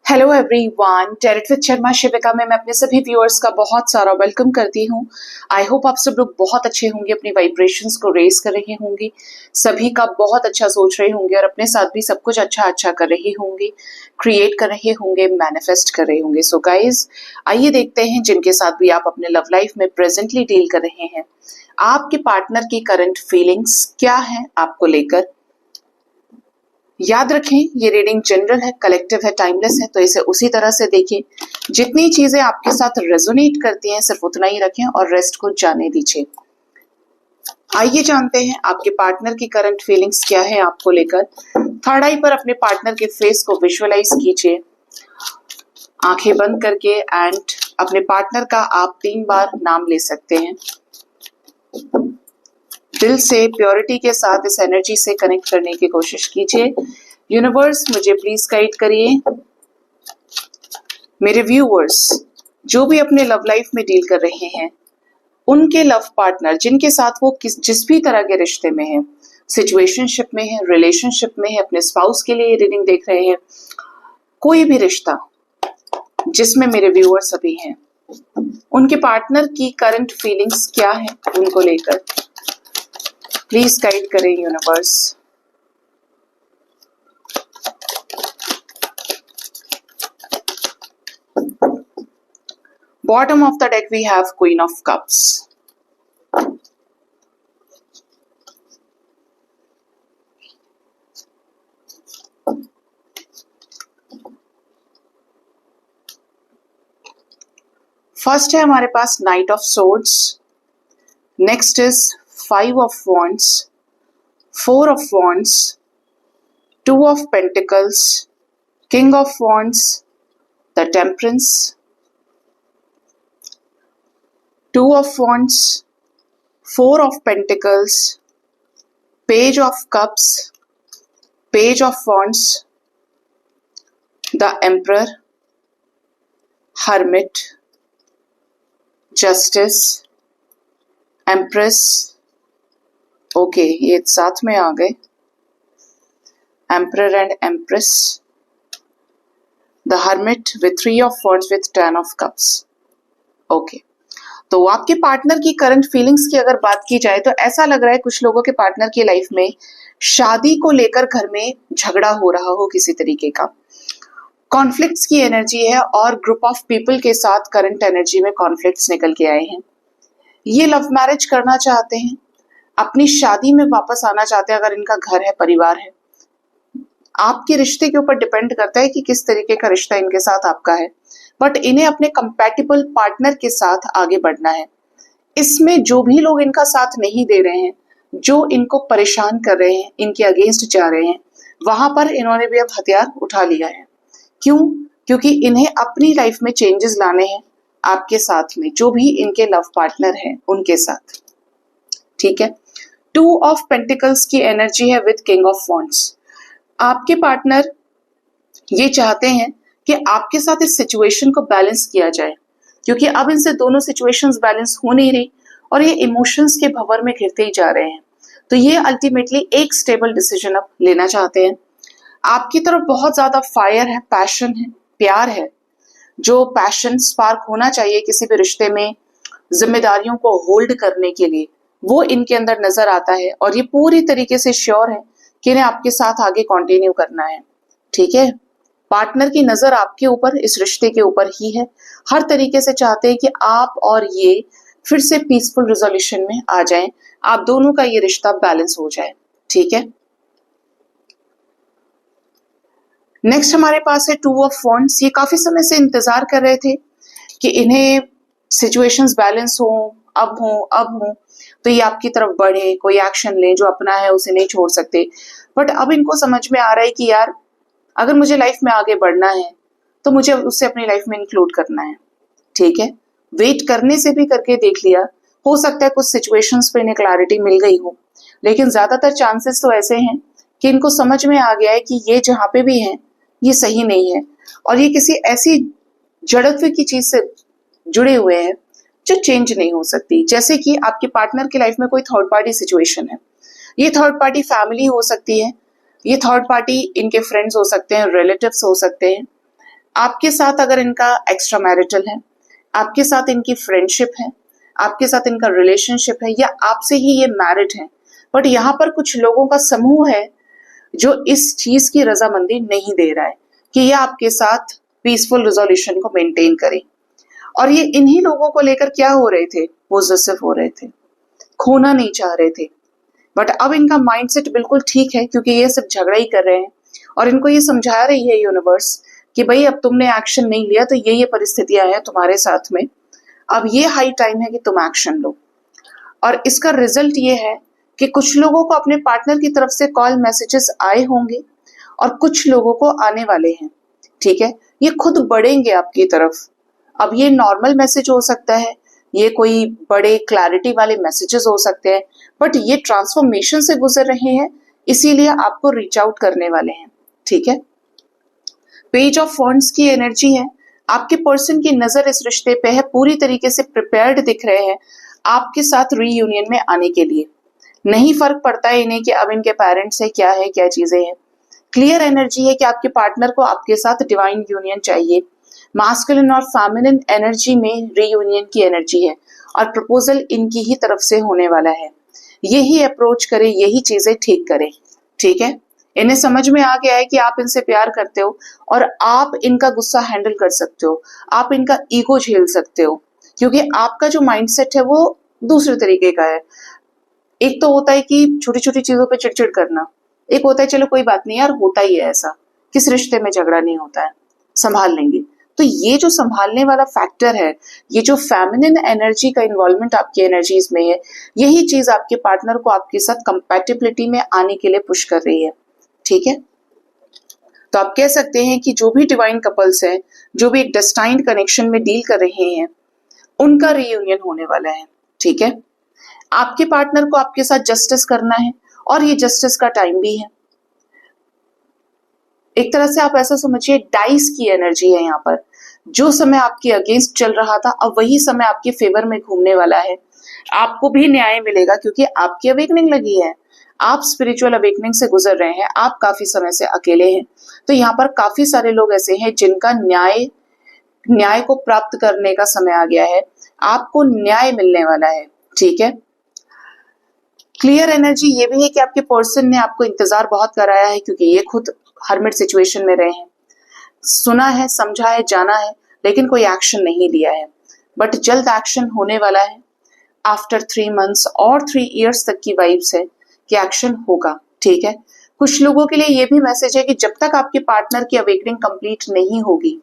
Hello everyone, tarot with Sharma Shivika में मैं अपने सभी व्यूअर्स का बहुत सारा वेलकम करती हूँ। आई होप आप सब लोग बहुत अच्छे होंगे, अपनी वाइब्रेशंस को रेज कर रहे होंगे, सभी का बहुत अच्छा सोच रहे होंगे और अपने साथ भी सब कुछ अच्छा अच्छा कर रहे होंगे, क्रिएट कर रहे होंगे, मैनिफेस्ट कर रहे होंगे। सो गाइज, आइए देखते हैं जिनके साथ भी आप अपने लव लाइफ में प्रेजेंटली डील कर रहे हैं, आपके पार्टनर की करंट फीलिंग्स क्या है आपको लेकर। याद रखें, ये रीडिंग जनरल है, कलेक्टिव है, टाइमलेस है, तो इसे उसी तरह से देखें। जितनी चीजें आपके साथ रेजोनेट करती हैं सिर्फ उतना ही रखें और रेस्ट को जाने दीजिए। आइए जानते हैं आपके पार्टनर की करंट फीलिंग्स क्या है आपको लेकर। थर्ड आई पर अपने पार्टनर के फेस को विजुअलाइज कीजिए, आंखें बंद करके, एंड अपने पार्टनर का आप 3 बार नाम ले सकते हैं। दिल से प्योरिटी के साथ इस एनर्जी से कनेक्ट करने की कोशिश कीजिए। यूनिवर्स, मुझे प्लीज गाइड करिए। मेरे व्यूअर्स जो भी अपने लव लाइफ में डील कर रहे हैं, उनके लव पार्टनर जिनके साथ वो जिस भी तरह के रिश्ते में है, सिचुएशनशिप में है, रिलेशनशिप में है, अपने स्पाउस के लिए ये रीडिंग देख रहे हैं, कोई भी रिश्ता जिसमें मेरे व्यूअर्स अभी हैं, उनके पार्टनर की करंट फीलिंग्स क्या है उनको लेकर। प्लीज गाइड करें universe. Bottom of the deck we have queen of cups. First है हमारे पास knight of swords, next is 5 of wands, 4 of wands, 2 of pentacles, king of wands, the temperance, 2 of wands, 4 of pentacles, page of cups, page of wands, the emperor, hermit, justice, empress। Okay, ये साथ में आ गए, emperor and empress, the hermit with 3 of wands with 10 of cups। Okay, तो आपके partner की current feelings की अगर बात की जाए तो ऐसा लग रहा है कुछ लोगों के पार्टनर की लाइफ में शादी को लेकर घर में झगड़ा हो रहा हो, किसी तरीके का कॉन्फ्लिक्ट्स की एनर्जी है और ग्रुप ऑफ पीपल के साथ करंट एनर्जी में कॉन्फ्लिक्ट्स निकल के आए हैं। ये लव मैरिज करना चाहते हैं, अपनी शादी में वापस आना चाहते हैं, अगर इनका घर है, परिवार है। आपके रिश्ते के ऊपर डिपेंड करता है कि किस तरीके का रिश्ता इनके साथ आपका है, बट इन्हें अपने कंपैटिबल पार्टनर के साथ आगे बढ़ना है। इसमें जो भी लोग इनका साथ नहीं दे रहे हैं, जो इनको परेशान कर रहे हैं, इनके अगेंस्ट जा रहे हैं, वहां पर इन्होंने भी अब हथियार उठा लिया है। क्यों? क्योंकि इन्हें अपनी लाइफ में चेंजेस लाने हैं आपके साथ में, जो भी इनके लव पार्टनर हैं उनके साथ। ठीक है, 2 of Pentacles की एनर्जी है विद किंग ऑफ वॉन्ड्स। आपके पार्टनर ये चाहते हैं कि आपके साथ इस सिचुएशन को बैलेंस किया जाए, क्योंकि अब इनसे दोनों सिचुएशंस बैलेंस हो नहीं रही और ये इमोशंस के भंवर में घिरते ही जा रहे हैं। तो ये अल्टीमेटली एक स्टेबल डिसीजन अब लेना चाहते हैं। आपकी तरफ बहुत ज्यादा फायर है, पैशन है, प्यार है। जो पैशन स्पार्क होना चाहिए किसी भी रिश्ते में जिम्मेदारियों को होल्ड करने के लिए, वो इनके अंदर नजर आता है और ये पूरी तरीके से श्योर है कि इन्हें आपके साथ आगे कंटिन्यू करना है। ठीक है, पार्टनर की नजर आपके ऊपर, इस रिश्ते के ऊपर ही है। हर तरीके से चाहते हैं कि आप और ये फिर से पीसफुल रिजोल्यूशन में आ जाएं, आप दोनों का ये रिश्ता बैलेंस हो जाए। ठीक है, नेक्स्ट हमारे पास है 2 of wands। ये काफी समय से इंतजार कर रहे थे कि इन्हें सिचुएशंस बैलेंस हो, अब हो, तो ये आपकी तरफ बढ़े, कोई एक्शन ले, जो अपना है उसे नहीं छोड़ सकते। बट अब इनको समझ में आ रहा है कि यार, अगर मुझे लाइफ में आगे बढ़ना है तो मुझे उसे अपनी लाइफ में इंक्लूड करना है। ठीक है, वेट करने से भी करके देख लिया, हो सकता है कुछ सिचुएशंस पे इन्हें क्लैरिटी मिल गई हो, लेकिन ज्यादातर चांसेस तो ऐसे हैं कि इनको समझ में आ गया है कि ये जहाँ पे भी है ये सही नहीं है और ये किसी ऐसी जड़त्व की चीज से जुड़े हुए हैं जो चेंज नहीं हो सकती। जैसे कि आपके पार्टनर की लाइफ में कोई थर्ड पार्टी सिचुएशन है, ये थर्ड पार्टी फैमिली हो सकती है, ये थर्ड पार्टी इनके फ्रेंड्स हो सकते हैं, रिलेटिव्स हो सकते हैं, आपके साथ अगर इनका एक्स्ट्रा मैरिटल है, आपके साथ इनकी फ्रेंडशिप है, आपके साथ इनका रिलेशनशिप है, या आपसे ही ये मैरिड है, बट यहाँ पर कुछ लोगों का समूह है जो इस चीज की रजामंदी नहीं दे रहा है कि ये आपके साथ पीसफुल रिजोल्यूशन को मेंटेन करे। और ये इन्हीं लोगों को लेकर क्या हो रहे थे, पॉजेसिव हो रहे थे, खोना नहीं चाह रहे थे। बट अब इनका माइंडसेट बिल्कुल ठीक है, क्योंकि ये सिर्फ झगड़ा ही कर रहे हैं और इनको ये समझा रही है यूनिवर्स कि भाई अब तुमने एक्शन नहीं लिया तो ये परिस्थितियां हैं तुम्हारे साथ में, अब ये हाई टाइम है कि तुम एक्शन लो। और इसका रिजल्ट ये है कि कुछ लोगों को अपने पार्टनर की तरफ से कॉल मैसेजेस आए होंगे और कुछ लोगों को आने वाले हैं। ठीक है, ये खुद बढ़ेंगे आपकी तरफ। अब ये नॉर्मल मैसेज हो सकता है, ये कोई बड़े क्लैरिटी वाले मैसेजेस हो सकते हैं, बट ये ट्रांसफॉर्मेशन से गुजर रहे हैं, इसीलिए आपको रीच आउट करने वाले हैं। ठीक है, पेज ऑफ वॉन्ड्स की एनर्जी है, आपके पर्सन की नजर इस रिश्ते पे है, पूरी तरीके से प्रिपेयर्ड दिख रहे हैं आपके साथ रीयूनियन में आने के लिए। नहीं फर्क पड़ता है इन्हें कि अब इनके पेरेंट्स है क्या चीजें हैं। क्लियर एनर्जी है कि आपके पार्टनर को आपके साथ डिवाइन यूनियन चाहिए। मास्कुलिन और फेमिनिन एनर्जी में रीयूनियन की एनर्जी है और प्रपोजल इनकी ही तरफ से होने वाला है। यही अप्रोच करे, यही चीजें ठीक करे। ठीक है, इन्हें समझ में आ गया है कि आप इनसे प्यार करते हो और आप इनका गुस्सा हैंडल कर सकते हो, आप इनका ईगो झेल सकते हो, क्योंकि आपका जो माइंडसेट है वो दूसरे तरीके का है। एक तो होता है कि छोटी छोटी चीजों पे चिड़चिड़ करना, एक होता है चलो कोई बात नहीं यार, होता ही है ऐसा, किस रिश्ते में झगड़ा नहीं होता है, संभाल लेंगे। तो ये जो संभालने वाला फैक्टर है, ये जो फेमिनिन एनर्जी का इन्वॉल्वमेंट आपकी एनर्जीज में है, यही चीज आपके पार्टनर को आपके साथ कंपैटिबिलिटी में आने के लिए पुश कर रही है। ठीक है, तो आप कह सकते हैं कि जो भी डिवाइन कपल्स हैं, जो भी एक डेस्टाइन्ड कनेक्शन में डील कर रहे हैं, उनका रीयूनियन होने वाला है। ठीक है, आपके पार्टनर को आपके साथ जस्टिस करना है और ये जस्टिस का टाइम भी है। एक तरह से आप ऐसा समझिए, डाइस की एनर्जी है यहाँ पर। जो समय आपके अगेंस्ट चल रहा था, अब वही समय आपके फेवर में घूमने वाला है। आपको भी न्याय मिलेगा क्योंकि आपकी अवेकनिंग लगी है, आप स्पिरिचुअल अवेकनिंग से गुजर रहे हैं, आप काफी समय से अकेले हैं। तो यहाँ पर काफी सारे लोग ऐसे हैं जिनका न्याय को प्राप्त करने का समय आ गया है, आपको न्याय मिलने वाला है। ठीक है, क्लियर एनर्जी ये भी है कि आपके पर्सन ने आपको इंतजार बहुत कराया है, क्योंकि ये खुद हर्मिट सिचुएशन में रहे हैं, सुना है, समझा है, जाना है, लेकिन कोई एक्शन नहीं लिया है। बट जल्द एक्शन होने वाला है। आफ्टर 3 months और 3 years तक की वाइब्स है कि एक्शन होगा। ठीक है, कुछ लोगों के लिए ये भी मैसेज है कि जब तक आपके पार्टनर की अवेकनिंग कंप्लीट नहीं होगी,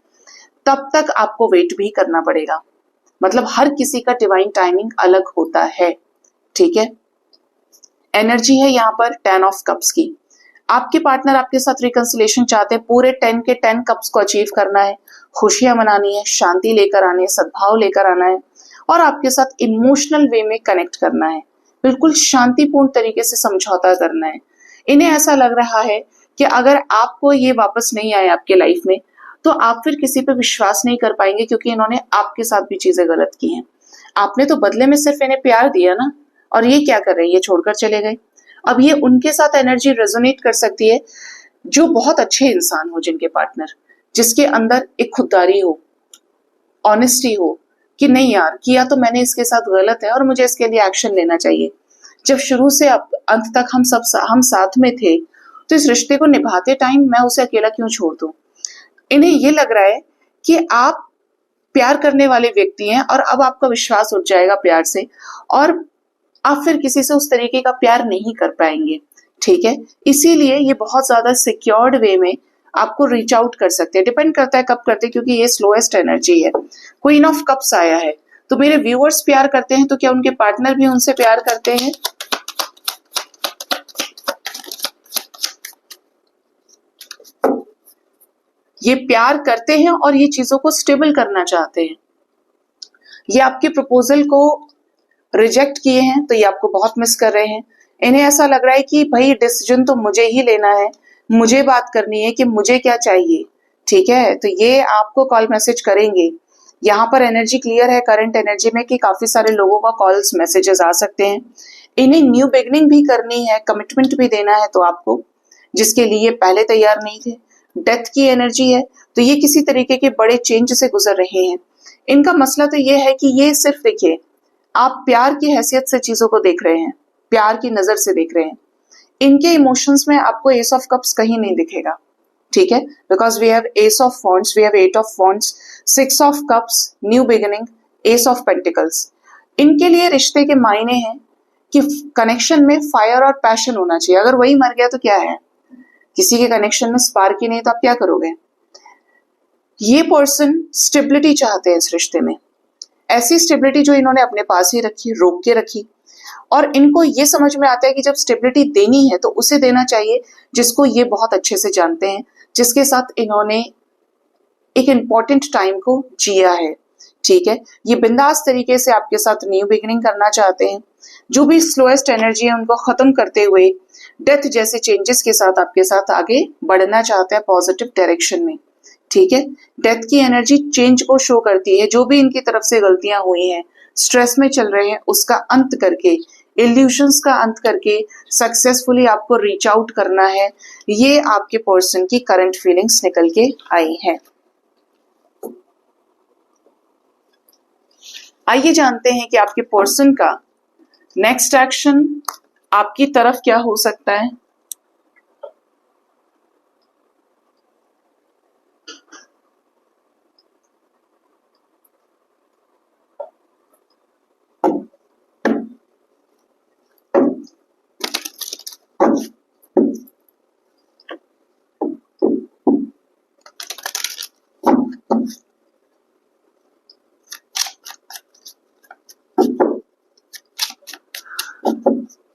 तब तक आपको वेट भी करना पड़ेगा। मतलब हर किसी का डिवाइन टाइमिंग अलग होता है। ठीक है, एनर्जी है यहाँ पर 10 of cups की। आपके पार्टनर आपके साथ रिकंसिलेशन चाहते हैं, पूरे 10 के 10 कप्स को अचीव करना है, खुशियां मनानी है, शांति लेकर आनी है, सद्भाव लेकर आना है और आपके साथ इमोशनल वे में कनेक्ट करना है, बिल्कुल शांतिपूर्ण तरीके से समझौता करना है। इन्हें ऐसा लग रहा है कि अगर आपको ये वापस नहीं आए आपके लाइफ में, तो आप फिर किसी पे विश्वास नहीं कर पाएंगे, क्योंकि इन्होंने आपके साथ भी चीजें गलत की हैं। आपने तो बदले में सिर्फ इन्हें प्यार दिया ना, और ये क्या कर रहे हैं, ये छोड़कर चले गए। अब ये उनके साथ एनर्जी रेजोनेट कर सकती है जो बहुत अच्छे इंसान हो, जिनके पार्टनर, जिसके अंदर एक खुददारी हो, ऑनेस्टी हो कि नहीं यार, किया तो मैंने इसके साथ गलत है और मुझे इसके लिए एक्शन लेना चाहिए। जब शुरू से अब अंत तक हम साथ में थे, तो इस रिश्ते को निभाते टाइम मैं उसे अकेला क्यों छोड़ दूं। इन्हें ये लग रहा है कि आप प्यार करने वाले व्यक्ति हैं और अब आपका विश्वास उठ जाएगा प्यार से, और आप फिर किसी से उस तरीके का प्यार नहीं कर पाएंगे। ठीक है, इसीलिए ये बहुत ज्यादा सिक्योर्ड वे में आपको रीच आउट कर सकते हैं। डिपेंड करता है कब करते हैं, क्योंकि ये स्लोएस्ट एनर्जी है। क्वीन ऑफ कप्स आया है, तो मेरे व्यूअर्स प्यार करते हैं, तो क्या उनके पार्टनर भी उनसे प्यार करते हैं? ये प्यार करते हैं और ये चीजों को स्टेबल करना चाहते हैं। ये आपके प्रपोजल को रिजेक्ट किए हैं, तो ये आपको बहुत मिस कर रहे हैं। इन्हें ऐसा लग रहा है कि भाई डिसीजन तो मुझे ही लेना है, मुझे बात करनी है कि मुझे क्या चाहिए। ठीक है, तो ये आपको कॉल मैसेज करेंगे। यहाँ पर एनर्जी क्लियर है करंट एनर्जी में कि काफी सारे लोगों का कॉल्स मैसेजेस आ सकते हैं। इन्हें न्यू बिगनिंग भी करनी है, कमिटमेंट भी देना है तो आपको, जिसके लिए पहले तैयार नहीं थे, डेथ की एनर्जी है, तो ये किसी तरीके के बड़े चेंज से गुजर रहे हैं। इनका मसला तो ये है कि ये सिर्फ देखिए, आप प्यार की हैसियत से चीजों को देख रहे हैं, प्यार की नजर से देख रहे हैं। इनके इमोशंस में आपको एस ऑफ कप्स कहीं नहीं दिखेगा, ठीक है, because we have ace of wands, we have eight of wands, six of cups, new beginning, ace of pentacles. इनके लिए रिश्ते के मायने हैं कि कनेक्शन में फायर और पैशन होना चाहिए। अगर वही मर गया तो क्या है, किसी के कनेक्शन में स्पार्क ही नहीं तो आप क्या करोगे। ये पर्सन स्टेबिलिटी चाहते हैं इस रिश्ते में, ऐसी स्टेबिलिटी जो इन्होंने अपने पास ही रखी, रोक के रखी। और इनको ये समझ में आता है कि जब स्टेबिलिटी देनी है तो उसे देना चाहिए जिसको ये बहुत अच्छे से जानते हैं, जिसके साथ इन्होंने एक इम्पॉर्टेंट टाइम को जिया है, ठीक है। ये बिंदास तरीके से आपके साथ न्यू बिगिनिंग करना चाहते हैं। जो भी स्लोएस्ट एनर्जी है उनको खत्म करते हुए डेथ जैसे चेंजेस के साथ आपके साथ आगे बढ़ना चाहते हैं पॉजिटिव डायरेक्शन में, ठीक है। डेथ की एनर्जी चेंज को शो करती है। जो भी इनकी तरफ से गलतियां हुई हैं, स्ट्रेस में चल रहे हैं, उसका अंत करके, इल्यूशंस का अंत करके सक्सेसफुली आपको रीच आउट करना है। ये आपके पर्सन की करंट फीलिंग्स निकल के आई है। आइए जानते हैं कि आपके पर्सन का नेक्स्ट एक्शन आपकी तरफ क्या हो सकता है।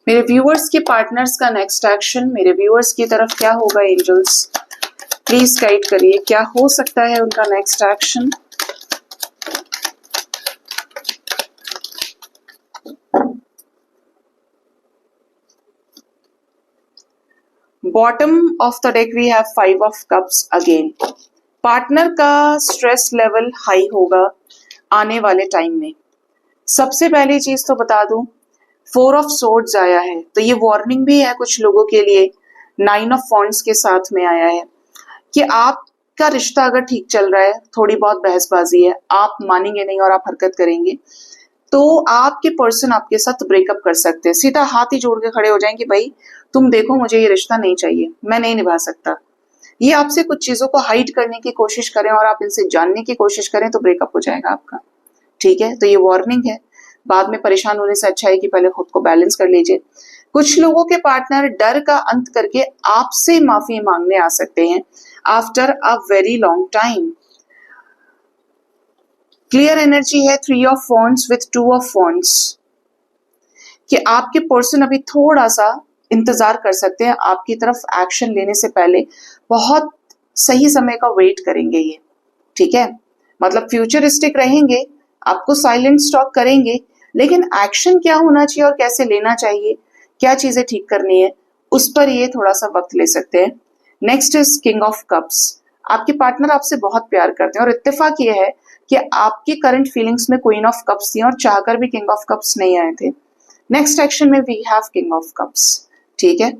मेरे व्यूअर्स के पार्टनर्स का नेक्स्ट एक्शन मेरे व्यूअर्स की तरफ क्या होगा। एंजल्स प्लीज गाइड करिए, क्या हो सकता है उनका next action. Bottom of the deck we have five of cups again. Partner का स्ट्रेस लेवल हाई होगा आने वाले टाइम में। सबसे पहली चीज तो बता दूं, फोर ऑफ सोर्ड्स आया है, तो ये वार्निंग भी है कुछ लोगों के लिए। नाइन ऑफ वॉन्ड्स के साथ में आया है कि आपका रिश्ता अगर ठीक चल रहा है, थोड़ी बहुत बहसबाजी है, आप मानेंगे नहीं और आप हरकत करेंगे, तो आपके पर्सन आपके साथ ब्रेकअप कर सकते हैं। सीधा हाथ ही जोड़ के खड़े हो जाएंगे, भाई तुम देखो मुझे ये रिश्ता नहीं चाहिए, मैं नहीं निभा सकता। ये आपसे कुछ चीजों को हाइड करने की कोशिश करें और आप इनसे जानने की कोशिश करें तो ब्रेकअप हो जाएगा आपका, ठीक है। तो ये वार्निंग है, बाद में परेशान होने से अच्छा है कि पहले खुद को बैलेंस कर लीजिए। कुछ लोगों के पार्टनर डर का अंत करके आपसे माफी मांगने आ सकते हैं after a very long time. Clear energy है three of wands with two of wands कि आपके पर्सन अभी थोड़ा सा इंतजार कर सकते हैं, आपकी तरफ एक्शन लेने से पहले बहुत सही समय का वेट करेंगे ये, ठीक है। मतलब फ्यूचरिस्टिक रहेंगे, आपको साइलेंट स्टॉक करेंगे, लेकिन एक्शन क्या होना चाहिए और कैसे लेना चाहिए, क्या चीजें ठीक करनी है, उस पर ये थोड़ा सा वक्त ले सकते हैं। Next is king of cups. आपके पार्टनर आपसे बहुत प्यार करते हैं और इत्तेफाक ये है कि आपकी करंट फीलिंग्स में क्वीन ऑफ कप्स थी और चाहकर भी किंग ऑफ कप्स नहीं आए थे। नेक्स्ट एक्शन में we have king of cups, ठीक है।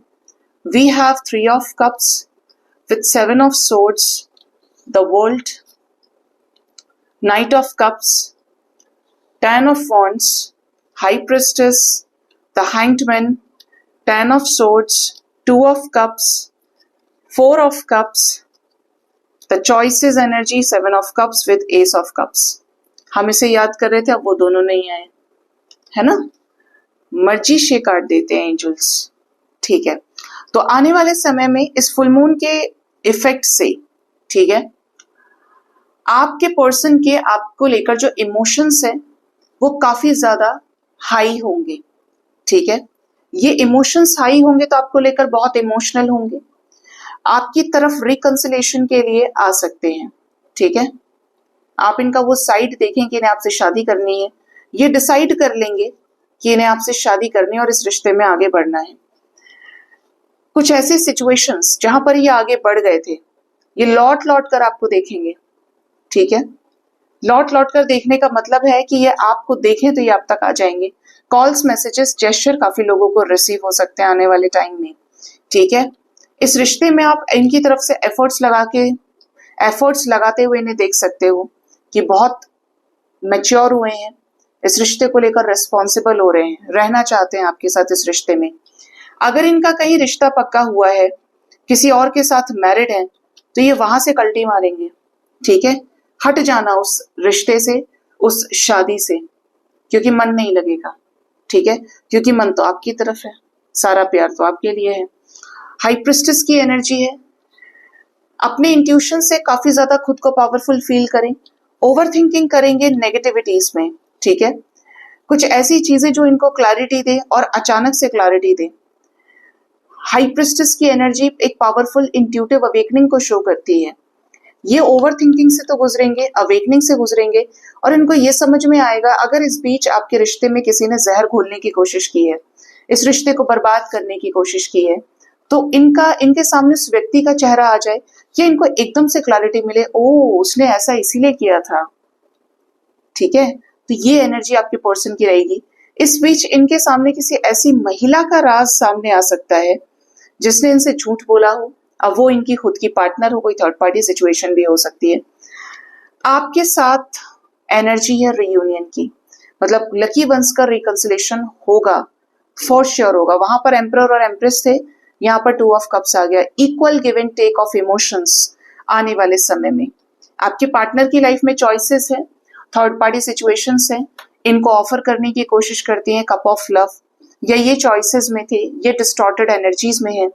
We have three of cups with seven of swords, the world, knight of cups, Ten of Wands, High Priestess, the Hanged Man, Ten of Swords, Two of Cups, Four of Cups, the Choices energy, Seven of Cups with Ace of Cups. हम इसे याद कर रहे थे, अब वो दोनों नहीं आए, है ना। मर्जी शे काट देते हैं एंजल्स, ठीक है। तो आने वाले समय में इस फुल मून के इफेक्ट से, ठीक है, आपके पर्सन के आपको लेकर जो इमोशंस है वो काफी ज्यादा हाई होंगे, ठीक है। ये इमोशंस हाई होंगे तो आपको लेकर बहुत इमोशनल होंगे, आपकी तरफ रिकंसिलेशन के लिए आ सकते हैं, ठीक है। आप इनका वो साइड देखें कि इन्हें आपसे शादी करनी है, ये डिसाइड कर लेंगे कि इन्हें आपसे शादी करनी है और इस रिश्ते में आगे बढ़ना है। कुछ ऐसी सिचुएशंस जहां पर ये आगे बढ़ गए थे, ये लौट लौट कर आपको देखेंगे, ठीक है। लौट लौट कर देखने का मतलब है कि ये आपको देखें तो ये आप तक आ जाएंगे। कॉल्स, मैसेजेस, जेस्चर काफी लोगों को रिसीव हो सकते हैं आने वाले टाइम में, ठीक है। इस रिश्ते में आप इनकी तरफ से एफर्ट्स लगाते हुए इन्हें देख सकते हो कि बहुत मैच्योर हुए हैं, इस रिश्ते को लेकर रिस्पॉन्सिबल हो रहे हैं, रहना चाहते हैं आपके साथ इस रिश्ते में। अगर इनका कहीं रिश्ता पक्का हुआ है, किसी और के साथ मैरिड है, तो ये वहां से कल्टी मारेंगे, ठीक है। हट जाना उस रिश्ते से, उस शादी से, क्योंकि मन नहीं लगेगा, ठीक है, क्योंकि मन तो आपकी तरफ है, सारा प्यार तो आपके लिए है। हाई प्रिस्टेस की एनर्जी है। अपने इंट्यूशन से काफी ज्यादा खुद को पावरफुल फील करें, ओवर थिंकिंग करेंगे नेगेटिविटीज में, ठीक है। कुछ ऐसी चीजें जो इनको क्लैरिटी दे और अचानक से क्लैरिटी दे। हाई प्रिस्टेस की एनर्जी एक पावरफुल इंट्यूटिव अवेकनिंग को शो करती है। ये ओवर थिंकिंग से तो गुजरेंगे, अवेकनिंग से गुजरेंगे, और इनको ये समझ में आएगा अगर इस बीच आपके रिश्ते में किसी ने जहर घोलने की कोशिश की है, इस रिश्ते को बर्बाद करने की कोशिश की है, तो इनके सामने उस व्यक्ति का चेहरा आ जाए, या इनको एकदम से क्लैरिटी मिले, ओ उसने ऐसा इसीलिए किया था, ठीक है। तो ये एनर्जी आपके पर्सन की रहेगी। इस बीच इनके सामने किसी ऐसी महिला का राज सामने आ सकता है जिसने इनसे झूठ बोला हो, अब वो इनकी खुद की पार्टनर हो, कोई थर्ड पार्टी सिचुएशन भी हो सकती है। आपके साथ एनर्जी है रियूनियन की, मतलब लकी वंस का रिकंसिलेशन होगा, फॉर श्योर होगा। वहां पर एम्परर और एम्प्रेस थे, यहाँ पर 2 ऑफ कप्स आ गया। Equal give and take of emotions आने वाले समय में। आपके पार्टनर की लाइफ में चॉइसेस है, थर्ड पार्टी सिचुएशंस है, इनको ऑफर करने की कोशिश करती हैं कप ऑफ लव, या ये चॉइसेस में थे, ये डिस्टॉर्टेड एनर्जीज में है,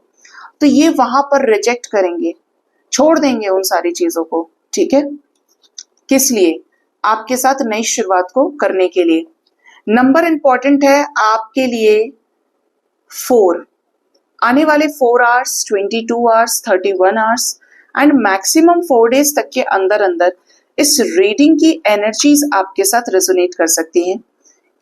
तो ये वहां पर रिजेक्ट करेंगे, छोड़ देंगे उन सारी चीजों को, ठीक है। किस लिए? आपके साथ नई शुरुआत को करने के लिए। नंबर इंपॉर्टेंट है आपके लिए 4। आने वाले 4 hours, 22 hours, 31 hours and maximum 4 days तक के अंदर अंदर इस रीडिंग की एनर्जीज आपके साथ रेजोनेट कर सकती हैं।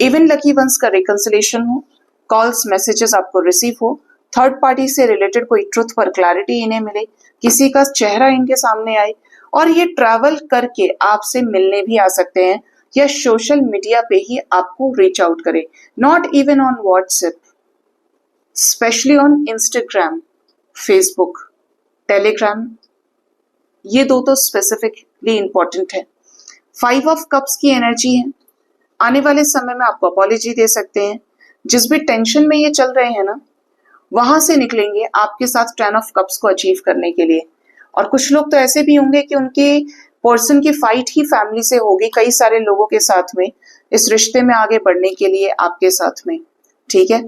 इवन लकी वंस का रिकंसिलेशन हो, कॉल्स मैसेजेस आपको रिसीव हो, थर्ड पार्टी से रिलेटेड कोई ट्रुथ पर क्लैरिटी इन्हें मिले, किसी का चेहरा इनके सामने आए, और ये ट्रैवल करके आपसे मिलने भी आ सकते हैं, या सोशल मीडिया पे ही आपको रीच आउट करे, not even on WhatsApp, specially on Instagram, Facebook, Telegram, ये 2 तो स्पेसिफिकली इंपॉर्टेंट है। 5 ऑफ कप्स की एनर्जी है। आने वाले समय में आपको अपॉलॉजी दे सकते हैं, जिस भी टेंशन में ये चल रहे हैं ना, वहां से निकलेंगे आपके साथ 10 ऑफ कप्स को अचीव करने के लिए। और कुछ लोग तो ऐसे भी होंगे कि उनके पर्सन की फाइट ही फैमिली से होगी, कई सारे लोगों के साथ में, इस रिश्ते में आगे बढ़ने के लिए आपके साथ में, ठीक है।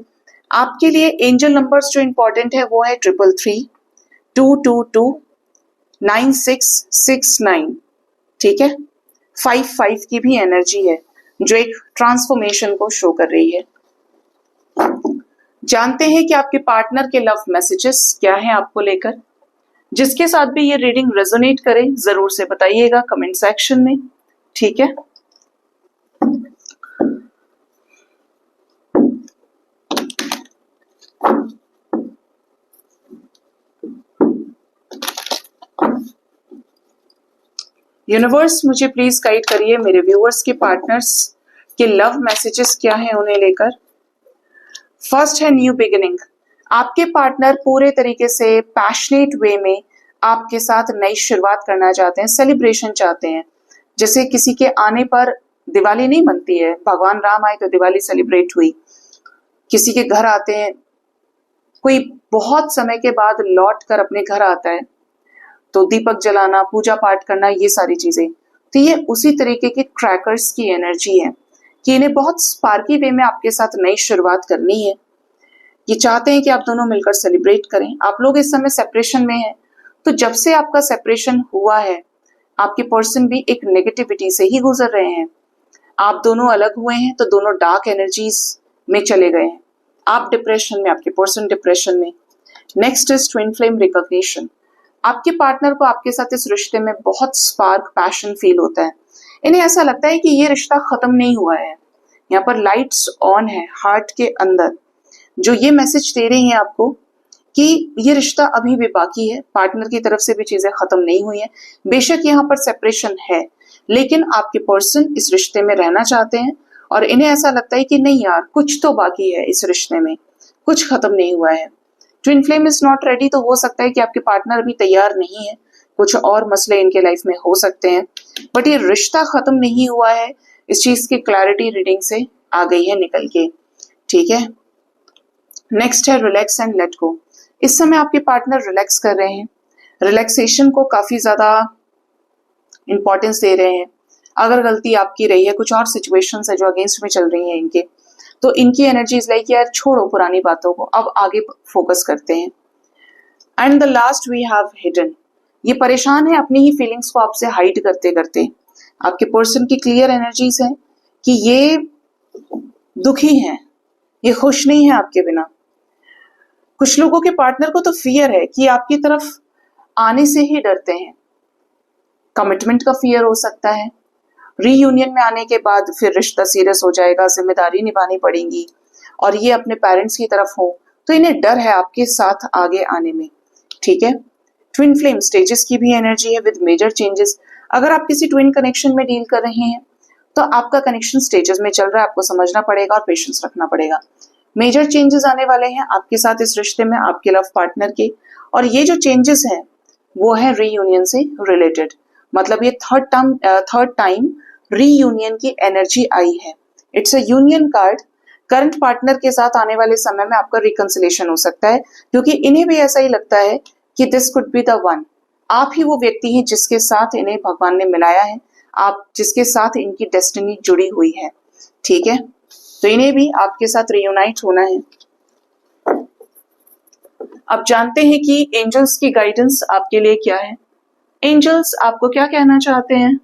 आपके लिए एंजल नंबर्स जो इंपॉर्टेंट है वो है 333, 222, 9669, ठीक है। 55 की भी एनर्जी है जो एक ट्रांसफॉर्मेशन को शो कर रही है। जानते हैं कि आपके पार्टनर के लव मैसेजेस क्या हैं आपको लेकर। जिसके साथ भी ये रीडिंग रेजोनेट करे जरूर से बताइएगा कमेंट सेक्शन में, ठीक है। यूनिवर्स मुझे प्लीज गाइड करिए मेरे व्यूअर्स के पार्टनर्स के लव मैसेजेस क्या हैं उन्हें लेकर। फर्स्ट है न्यू बिगिनिंग। आपके पार्टनर पूरे तरीके से पैशनेट वे में आपके साथ नई शुरुआत करना चाहते हैं, सेलिब्रेशन चाहते हैं। जैसे किसी के आने पर दिवाली नहीं मनती है, भगवान राम आए तो दिवाली सेलिब्रेट हुई, किसी के घर आते हैं, कोई बहुत समय के बाद लौट कर अपने घर आता है तो दीपक जलाना, पूजा पाठ करना, ये सारी चीजें, तो ये उसी तरीके के क्रैकर्स की एनर्जी है कि इन्हें बहुत स्पार्की वे में आपके साथ नई शुरुआत करनी है। ये चाहते हैं कि आप दोनों मिलकर सेलिब्रेट करें। आप लोग इस समय सेपरेशन में हैं, तो जब से आपका सेपरेशन हुआ है आपके पर्सन भी एक नेगेटिविटी से ही गुजर रहे हैं। आप दोनों अलग हुए हैं तो दोनों डार्क एनर्जीज में चले गए हैं। आप डिप्रेशन में, आपके पर्सन डिप्रेशन में। Next is twin flame recognition. आपके पार्टनर को आपके साथ इस रिश्ते में बहुत स्पार्क, पैशन फील होता है। इन्हें ऐसा लगता है कि ये रिश्ता खत्म नहीं हुआ है, यहाँ पर लाइट्स ऑन है हार्ट के अंदर, जो ये मैसेज दे रही हैं आपको कि ये रिश्ता अभी भी बाकी है, पार्टनर की तरफ से भी चीजें खत्म नहीं हुई हैं। बेशक यहाँ पर सेपरेशन है, लेकिन आपके पर्सन इस रिश्ते में रहना चाहते हैं और इन्हें ऐसा लगता है कि नहीं यार, कुछ तो बाकी है इस रिश्ते में, कुछ खत्म नहीं हुआ है। Twin flame is not ready, तो हो सकता है कि आपके पार्टनर अभी तैयार नहीं है, कुछ और मसले इनके लाइफ में हो सकते हैं, बट ये रिश्ता खत्म नहीं हुआ है, इस चीज की क्लैरिटी रीडिंग से आ गई है निकल के। ठीक है, नेक्स्ट है रिलैक्स एंड लेट गो। इस समय आपके पार्टनर रिलैक्स कर रहे हैं, रिलैक्सेशन को काफी ज्यादा इंपॉर्टेंस दे रहे हैं। अगर गलती आपकी रही है, कुछ और सिचुएशंस है जो अगेंस्ट में चल रही हैं इनके, तो इनकी एनर्जी इज लाइक यार छोड़ो पुरानी बातों को, अब आगे फोकस करते हैं। And the last we have hidden. ये परेशान है अपनी ही फीलिंग्स को आपसे हाइड करते करते। आपके पर्सन की क्लियर एनर्जीज है कि ये दुखी है, ये खुश नहीं है आपके बिना। कुछ लोगों के पार्टनर को तो फियर है कि आपकी तरफ आने से ही डरते हैं। कमिटमेंट का फियर हो सकता है, रीयूनियन में आने के बाद फिर रिश्ता सीरियस हो जाएगा, जिम्मेदारी निभानी पड़ेगी, और ये अपने पेरेंट्स की तरफ हो तो इन्हें डर है आपके साथ आगे आने में। ठीक है, ट्विन फ्लेम स्टेजेस की भी एनर्जी है विद मेजर चेंजेस। अगर आप किसी ट्विन कनेक्शन में डील कर रहे हैं तो आपका कनेक्शन स्टेजेस में चल रहा है, आपको समझना पड़ेगा और पेशेंस रखना पड़ेगा। मेजर चेंजेस आने वाले हैं आपके साथ इस रिश्ते में, आपके लव पार्टनर के, और ये जो चेंजेस हैं वो है रीयूनियन से रिलेटेड। मतलब ये थर्ड टाइम रीयूनियन की एनर्जी आई है। It's a union card. Current partner के साथ आने वाले समय में आपका रिकंसिलेशन हो सकता है, क्योंकि इन्हें भी ऐसा ही लगता है कि this could be the one. आप ही वो व्यक्ति हैं जिसके साथ इन्हें भगवान ने मिलाया है, आप जिसके साथ इनकी डेस्टिनी जुड़ी हुई है। ठीक है, तो इन्हें भी आपके साथ रियूनाइट होना है। अब जानते हैं कि एंजल्स की गाइडेंस आपके लिए क्या है। एंजल्स आपको क्या कहना चाहते हैं?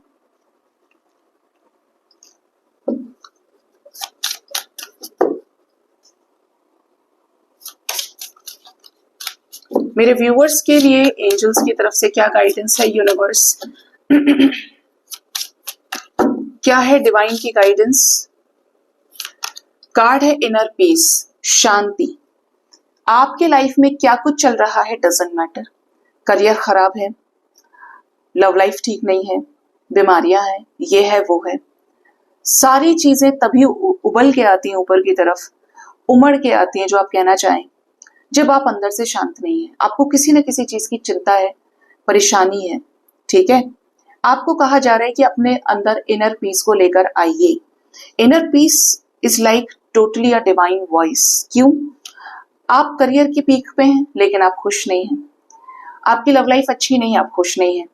मेरे व्यूअर्स के लिए एंजल्स की तरफ से क्या गाइडेंस है यूनिवर्स? क्या है डिवाइन की गाइडेंस? कार्ड है इनर पीस, शांति। आपके लाइफ में क्या कुछ चल रहा है डजंट मैटर। करियर खराब है, लव लाइफ ठीक नहीं है, बीमारियां हैं, ये है वो है, सारी चीजें तभी उबल के आती हैं ऊपर की तरफ, उमड़ के आती हैं जो आप कहना चाहें, जब आप अंदर से शांत नहीं है, आपको किसी न किसी चीज की चिंता है, परेशानी है। ठीक है, आपको कहा जा रहा है कि अपने अंदर इनर पीस को लेकर आइए। Inner peace is like totally a divine voice. क्यों? आप करियर की पीक पे हैं लेकिन आप खुश नहीं हैं, आपकी लव लाइफ अच्छी नहीं है, आप खुश नहीं हैं,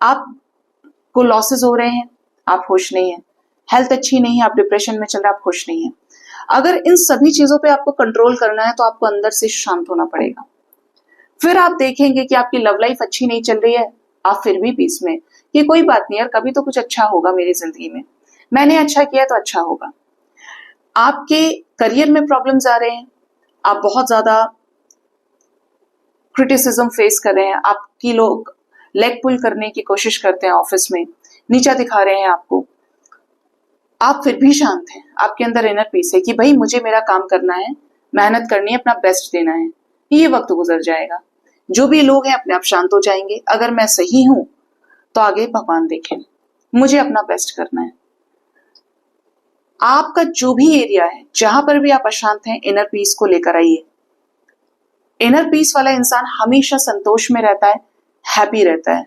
आपको लॉसेस हो रहे हैं, आप खुश नहीं हैं, हेल्थ अच्छी नहीं है, आप डिप्रेशन में चल रहे हैं, आप खुश नहीं हैं। अगर इन सभी चीजों पे आपको कंट्रोल करना है तो आपको अंदर से शांत होना पड़ेगा। फिर आप देखेंगे कि आपकी लव लाइफ अच्छी नहीं चल रही है, आप फिर भी पीस में, कि कोई बात नहीं यार, कभी तो कुछ अच्छा होगा मेरी जिंदगी में, मैंने अच्छा किया तो अच्छा होगा। आपके करियर में प्रॉब्लम्स आ रहे हैं, आप बहुत ज्यादा क्रिटिसिज्म फेस कर रहे हैं, आपकी लोग लेग पुल करने की कोशिश करते हैं, ऑफिस में नीचा दिखा रहे हैं आपको, आप फिर भी शांत हैं, आपके अंदर इनर पीस है कि भाई मुझे मेरा काम करना है, मेहनत करनी है, अपना बेस्ट देना है, ये वक्त गुजर जाएगा, जो भी लोग हैं अपने आप शांत हो जाएंगे, अगर मैं सही हूं तो आगे भगवान देखें, मुझे अपना बेस्ट करना है। आपका जो भी एरिया है, जहां पर भी आप अशांत हैं, इनर पीस को लेकर आइए। इनर पीस वाला इंसान हमेशा संतोष में रहता है, हैप्पी रहता है।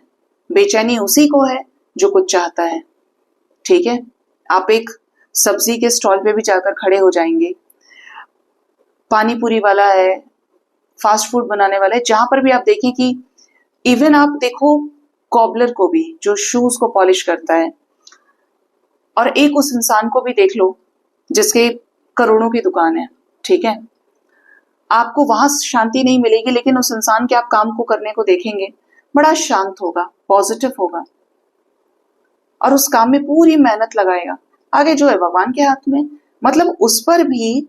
बेचैनी उसी को है जो कुछ चाहता है। ठीक है, आप एक सब्जी के स्टॉल पे भी जाकर खड़े हो जाएंगे, पानी पूरी वाला है, फास्ट फूड बनाने वाला है, जहां पर भी आप देखें कि इवन आप देखो कॉबलर को भी जो शूज को पॉलिश करता है, और एक उस इंसान को भी देख लो जिसके करोड़ों की दुकान है। ठीक है, आपको वहां शांति नहीं मिलेगी, लेकिन उस इंसान के आप काम को करने को देखेंगे, बड़ा शांत होगा, पॉजिटिव होगा, और उस काम में पूरी मेहनत लगाएगा। आगे जो है भगवान के हाथ में, मतलब उस पर भी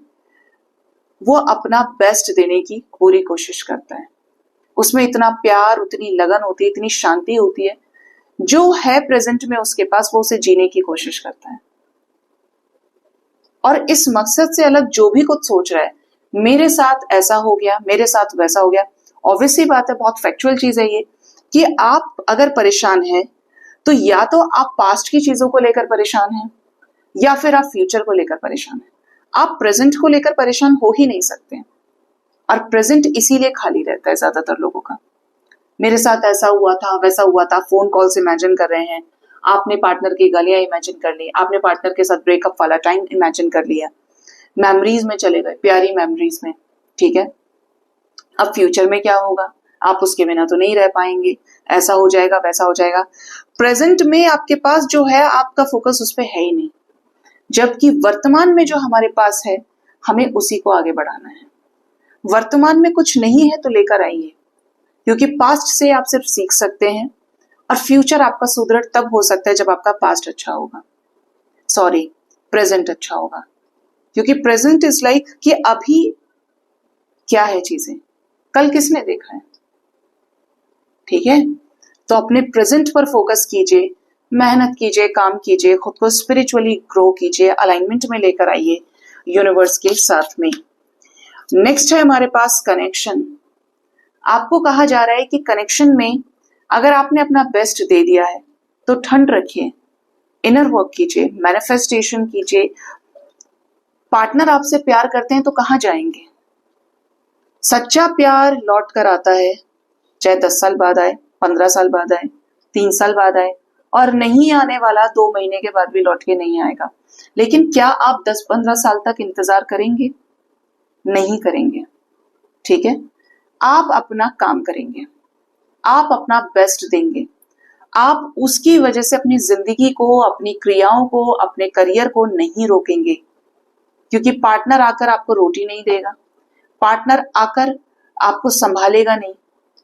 वो अपना बेस्ट देने की पूरी कोशिश करता है। उसमें इतना प्यार, उतनी लगन होती है, इतनी शांति होती है, जो है प्रेजेंट में उसके पास, वो उसे जीने की कोशिश करता है। और इस मकसद से अलग जो भी कुछ सोच रहा है, मेरे साथ ऐसा हो गया, मेरे साथ वैसा हो गया, ऑब्वियसली बात है, बहुत फैक्चुअल चीज है ये, कि आप अगर परेशान हैं तो या तो आप पास्ट की चीजों को लेकर परेशान हैं, या फिर आप फ्यूचर को लेकर परेशान हैं। आप प्रेजेंट को लेकर परेशान हो ही नहीं सकते। और प्रेजेंट इसीलिए खाली रहता है ज्यादातर लोगों का। मेरे साथ ऐसा हुआ था, वैसा हुआ था, फोन कॉल से इमेजिन कर रहे हैं, आपने पार्टनर की गालियां इमेजिन कर ली, आपने पार्टनर के साथ ब्रेकअप वाला टाइम इमेजिन कर लिया, मेमोरीज में चले गए, प्यारी मेमोरीज में। ठीक है, अब फ्यूचर में क्या होगा, आप उसके बिना तो नहीं रह पाएंगे, ऐसा हो जाएगा, वैसा हो जाएगा। प्रेजेंट में आपके पास जो है आपका फोकस उस पर है ही नहीं, जबकि वर्तमान में जो हमारे पास है हमें उसी को आगे बढ़ाना है। वर्तमान में कुछ नहीं है तो लेकर आइए, क्योंकि पास्ट से आप सिर्फ सीख सकते हैं और फ्यूचर आपका सुदृढ़ तब हो सकता है जब आपका पास्ट अच्छा होगा, सॉरी प्रेजेंट अच्छा होगा। क्योंकि प्रेजेंट इज लाइक कि अभी क्या है चीजें, कल किसने देखा है। ठीक है, तो अपने प्रेजेंट पर फोकस कीजिए, मेहनत कीजिए, काम कीजिए, खुद को स्पिरिचुअली ग्रो कीजिए, अलाइनमेंट में लेकर आइए यूनिवर्स के साथ में। नेक्स्ट है हमारे पास कनेक्शन। आपको कहा जा रहा है कि कनेक्शन में अगर आपने अपना बेस्ट दे दिया है तो ठंड रखिए, इनर वर्क कीजिए, मैनिफेस्टेशन कीजिए। पार्टनर आपसे प्यार करते हैं तो कहाँ जाएंगे। सच्चा प्यार लौट कर आता है, चाहे 10 साल बाद आए, 15 साल बाद आए, 3 साल बाद आए, और नहीं आने वाला 2 महीने के बाद भी लौट के नहीं आएगा। लेकिन क्या आप 10-15 साल तक इंतजार करेंगे? नहीं करेंगे। ठीक है, आप अपना काम करेंगे, आप अपना बेस्ट देंगे, आप उसकी वजह से अपनी जिंदगी को, अपनी क्रियाओं को, अपने करियर को नहीं रोकेंगे। क्योंकि पार्टनर आकर आपको रोटी नहीं देगा, पार्टनर आकर आपको संभालेगा नहीं।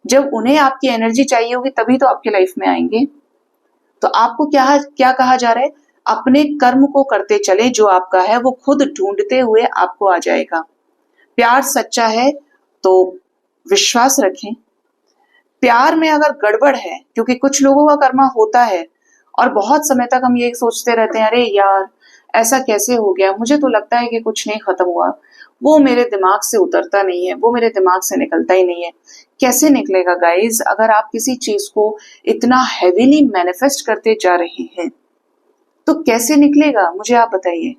जब उन्हें आपकी एनर्जी चाहिए होगी तभी तो आपके लाइफ में आएंगे। तो आपको क्या क्या कहा जा रहा है, अपने कर्म को करते चले, जो आपका है वो खुद ढूंढते हुए आपको आ जाएगा। प्यार सच्चा है तो विश्वास रखें। प्यार में अगर गड़बड़ है, क्योंकि कुछ लोगों का कर्मा होता है और बहुत समय तक हम ये सोचते रहते हैं, अरे यार ऐसा कैसे हो गया, मुझे तो लगता है कि कुछ नहीं खत्म हुआ, वो मेरे दिमाग से उतरता नहीं है, वो मेरे दिमाग से निकलता ही नहीं है। कैसे निकलेगा गाइज, अगर आप किसी चीज को इतना हैवीली मैनिफेस्ट करते जा रहे हैं तो कैसे निकलेगा, मुझे आप बताइए।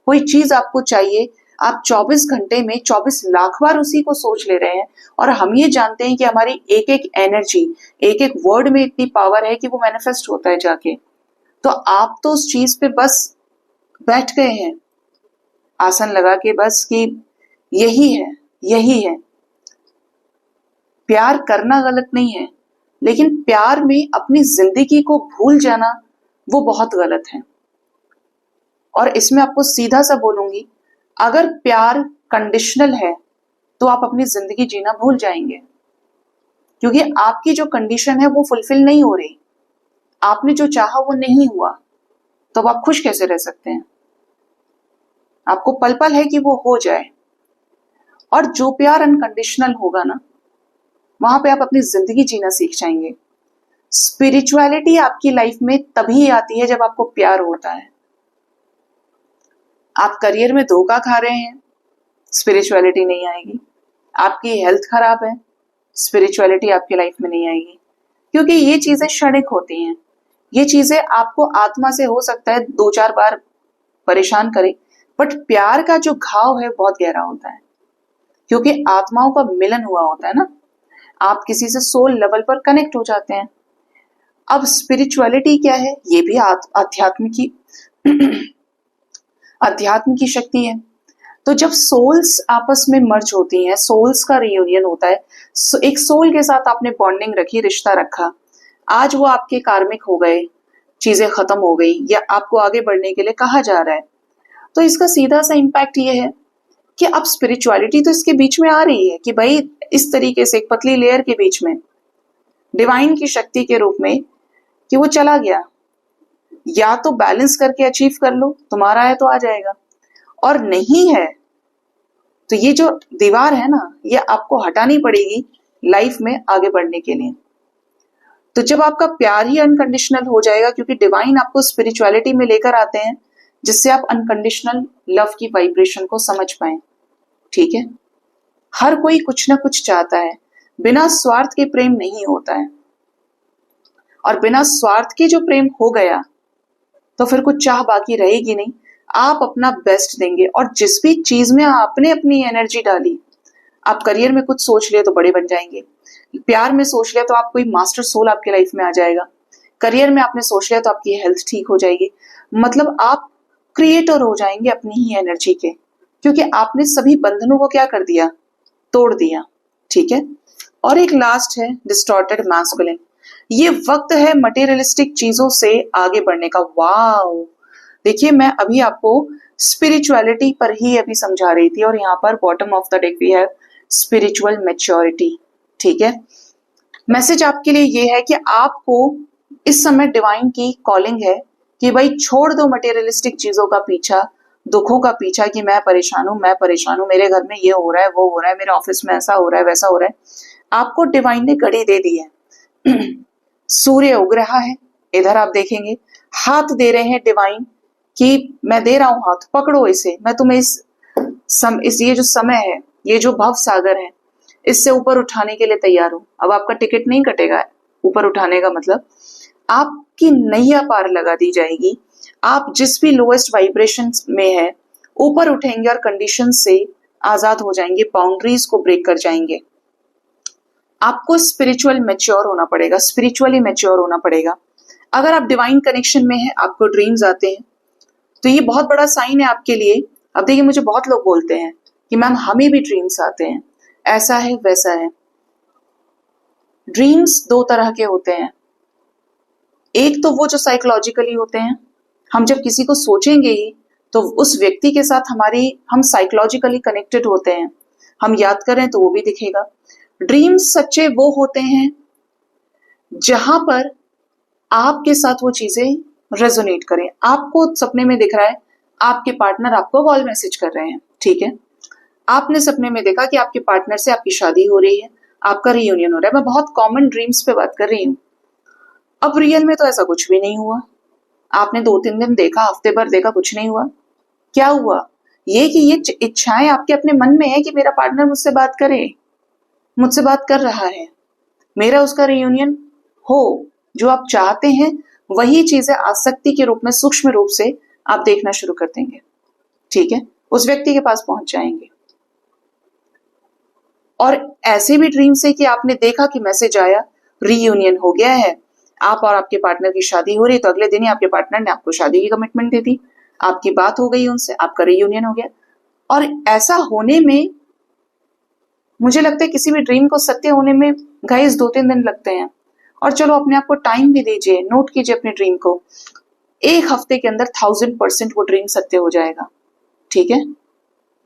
कोई चीज आपको चाहिए, आप 24 घंटे में 24 लाख बार उसी को सोच ले रहे हैं, और हम ये जानते हैं कि हमारी एक एक एनर्जी, एक एक वर्ड में इतनी पावर है कि वो मैनिफेस्ट होता है जाके। तो आप तो उस चीज पे बस बैठ गए हैं आसन लगा के, बस कि यही है, यही है। प्यार करना गलत नहीं है, लेकिन प्यार में अपनी जिंदगी को भूल जाना वो बहुत गलत है। और इसमें आपको सीधा सा बोलूंगी, अगर प्यार कंडीशनल है तो आप अपनी जिंदगी जीना भूल जाएंगे, क्योंकि आपकी जो कंडीशन है वो फुलफिल नहीं हो रही, आपने जो चाहा वो नहीं हुआ, तो अब आप खुश कैसे रह सकते हैं। आपको पल पल है कि वो हो जाए। और जो प्यार अनकंडीशनल होगा ना, वहां पे आप अपनी जिंदगी जीना सीख जाएंगे। स्पिरिचुअलिटी आपकी लाइफ में तभी आती है जब आपको प्यार होता है। आप करियर में धोखा खा रहे हैं, स्पिरिचुअलिटी नहीं आएगी। आपकी हेल्थ खराब है, स्पिरिचुअलिटी आपकी लाइफ में नहीं आएगी, क्योंकि ये चीजें क्षणिक होती हैं। ये चीजें आपको आत्मा से हो सकता है 2-4 बार परेशान करे, बट प्यार का जो घाव है बहुत गहरा होता है, क्योंकि आत्माओं का मिलन हुआ होता है ना, आप किसी से सोल लेवल पर कनेक्ट हो जाते हैं। अब स्पिरिचुअलिटी क्या है, ये भी अध्यात्म की शक्ति है। तो जब सोल्स आपस में मर्ज होती हैं, सोल्स का रियूनियन होता है, एक सोल के साथ आपने बॉन्डिंग रखी, रिश्ता रखा, आज वो आपके कार्मिक हो गए, चीजें खत्म हो गई, या आपको आगे बढ़ने के लिए कहा जा रहा है, तो इसका सीधा सा इम्पैक्ट ये है कि अब स्पिरिचुअलिटी तो इसके बीच में आ रही है कि भाई इस तरीके से एक पतली लेयर के बीच में डिवाइन की शक्ति के रूप में कि वो चला गया, या तो बैलेंस करके अचीव कर लो, तुम्हारा है तो आ जाएगा, और नहीं है तो ये जो दीवार है ना, ये आपको हटानी पड़ेगी लाइफ में आगे बढ़ने के लिए। तो जब आपका प्यार ही अनकंडीशनल हो जाएगा, क्योंकि डिवाइन आपको स्पिरिचुअलिटी में लेकर आते हैं जिससे आप अनकंडीशनल लव की वाइब्रेशन को समझ पाए। ठीक है, हर कोई कुछ ना कुछ चाहता है, बिना स्वार्थ के प्रेम नहीं होता है, और बिना स्वार्थ के जो प्रेम हो गया तो फिर कुछ चाह बाकी रहेगी नहीं। आप अपना बेस्ट देंगे, और जिस भी चीज में आपने अपनी एनर्जी डाली आप करियर में कुछ सोच लिया तो बड़े बन जाएंगे, प्यार में सोच लिया तो आप कोई मास्टर सोल आपके लाइफ में आ जाएगा, करियर में आपने सोच लिया तो आपकी हेल्थ ठीक हो जाएगी, मतलब आप क्रिएटर हो जाएंगे अपनी ही एनर्जी के, क्योंकि आपने सभी बंधनों को क्या कर दिया, तोड़ दिया। ठीक है। और एक लास्ट है डिस्टॉर्टेड मैस्कुलिन। ये वक्त है मटेरियलिस्टिक चीजों से आगे बढ़ने का। वाओ, देखिए मैं अभी आपको स्पिरिचुअलिटी पर ही अभी समझा रही थी, और यहाँ पर bottom of the deck we have spiritual maturity. ठीक है। मैसेज आपके लिए ये है कि आपको इस समय डिवाइन की कॉलिंग है कि भाई छोड़ दो मटेरियलिस्टिक चीजों का पीछा, दुखों का पीछा कि मैं परेशान हूं, मेरे घर में ये हो रहा है, वो हो रहा है, मेरे ऑफिस में ऐसा हो रहा है, वैसा हो रहा है। आपको डिवाइन ने घड़ी दे दी है। सूर्य उग रहा है, इधर आप देखेंगे हाथ दे रहे हैं डिवाइन कि मैं दे रहा हूं हाथ, पकड़ो इसे, मैं तुम्हें इस ये जो समय है, ये जो भव सागर है, इससे ऊपर उठाने के लिए तैयार हूं। अब आपका टिकट नहीं कटेगा ऊपर उठाने का, मतलब आपकी नैया पार लगा दी जाएगी। आप जिस भी लोएस्ट वाइब्रेशन में है ऊपर उठेंगे और कंडीशन से आजाद हो जाएंगे, बाउंड्रीज को ब्रेक कर जाएंगे। आपको स्पिरिचुअली मैच्योर होना पड़ेगा। अगर आप डिवाइन कनेक्शन में हैं, आपको ड्रीम्स आते हैं, तो ये बहुत बड़ा साइन है आपके लिए। अब देखिए मुझे बहुत लोग बोलते हैं कि मैम हमें भी ड्रीम्स आते हैं, ऐसा है वैसा है। ड्रीम्स दो तरह के होते हैं, एक तो वो जो साइकोलॉजिकली होते हैं, हम जब किसी को सोचेंगे ही तो उस व्यक्ति के साथ हम साइकोलॉजिकली कनेक्टेड होते हैं, हम याद करें तो वो भी दिखेगा। ड्रीम्स सच्चे वो होते हैं जहां पर आपके साथ वो चीजें रेजोनेट करें। आपको सपने में दिख रहा है आपके पार्टनर आपको कॉल मैसेज कर रहे हैं, ठीक है, आपने सपने में देखा कि आपके पार्टनर से आपकी शादी हो रही है, आपका रियूनियन हो रहा है। मैं बहुत कॉमन ड्रीम्स पे बात कर रही हूँ। अब रियल में तो ऐसा कुछ भी नहीं हुआ, आपने 2-3 दिन देखा, हफ्ते भर देखा, कुछ नहीं हुआ। क्या हुआ? ये कि ये इच्छाएं आपके अपने मन में है कि मेरा पार्टनर मुझसे बात करे, मुझसे बात कर रहा है, मेरा उसका रियूनियन हो। जो आप चाहते हैं वही चीजें आसक्ति के रूप में सूक्ष्म रूप से आप देखना शुरू कर देंगे। ठीक है, उस व्यक्ति के पास पहुंच जाएंगे। और ऐसे भी ड्रीम्स है कि आपने देखा कि मैसेज आया, रीयूनियन हो गया है, आप और आपके पार्टनर की शादी हो रही है, तो अगले दिन ही आपके पार्टनर ने आपको शादी की कमिटमेंट दे दी, आपकी बात हो गई उनसे, आपका रीयूनियन हो गया। और ऐसा होने में मुझे लगता है किसी भी ड्रीम को सत्य होने में गाइस 2-3 दिन लगते हैं। और चलो अपने आप को टाइम भी दीजिए, नोट कीजिए अपने ड्रीम को, 1 हफ्ते के अंदर 1000% वो ड्रीम सत्य हो जाएगा। ठीक है,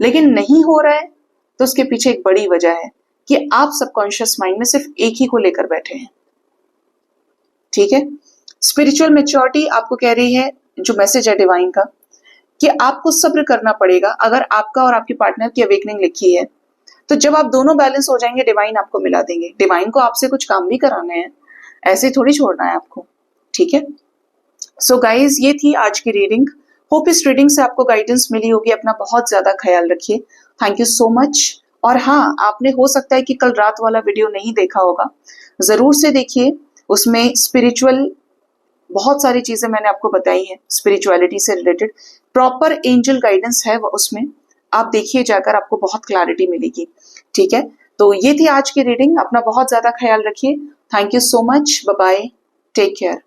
लेकिन नहीं हो रहा है तो उसके पीछे एक बड़ी वजह है कि आप सबकॉन्शियस माइंड में सिर्फ एक ही को लेकर बैठे हैं। ठीक है, स्पिरिचुअल मैच्योरिटी आपको कह रही है, जो मैसेज है डिवाइन का, कि आपको सब्र करना पड़ेगा। अगर आपका और आपके पार्टनर की अवेकनिंग लिखी है तो जब आप दोनों बैलेंस हो जाएंगे डिवाइन आपको मिला देंगे। डिवाइन को आपसे कुछ काम भी कराने हैं, ऐसे थोड़ी छोड़ना है आपको। ठीक है, सो गाइज ये थी आज की रीडिंग। होप इस रीडिंग से आपको गाइडेंस मिली होगी। अपना बहुत ज्यादा ख्याल रखिए। Thank you so much. और हाँ, आपने हो सकता है कि कल रात वाला वीडियो नहीं देखा होगा, जरूर से देखिए। उसमें स्पिरिचुअल बहुत सारी चीजें मैंने आपको बताई हैं, स्पिरिचुअलिटी से रिलेटेड प्रॉपर एंजल गाइडेंस है वो, उसमें आप देखिए जाकर, आपको बहुत क्लैरिटी मिलेगी। ठीक है, तो ये थी आज की रीडिंग। अपना बहुत ज्यादा ख्याल रखिए। Thank you so much. Bye bye, take care.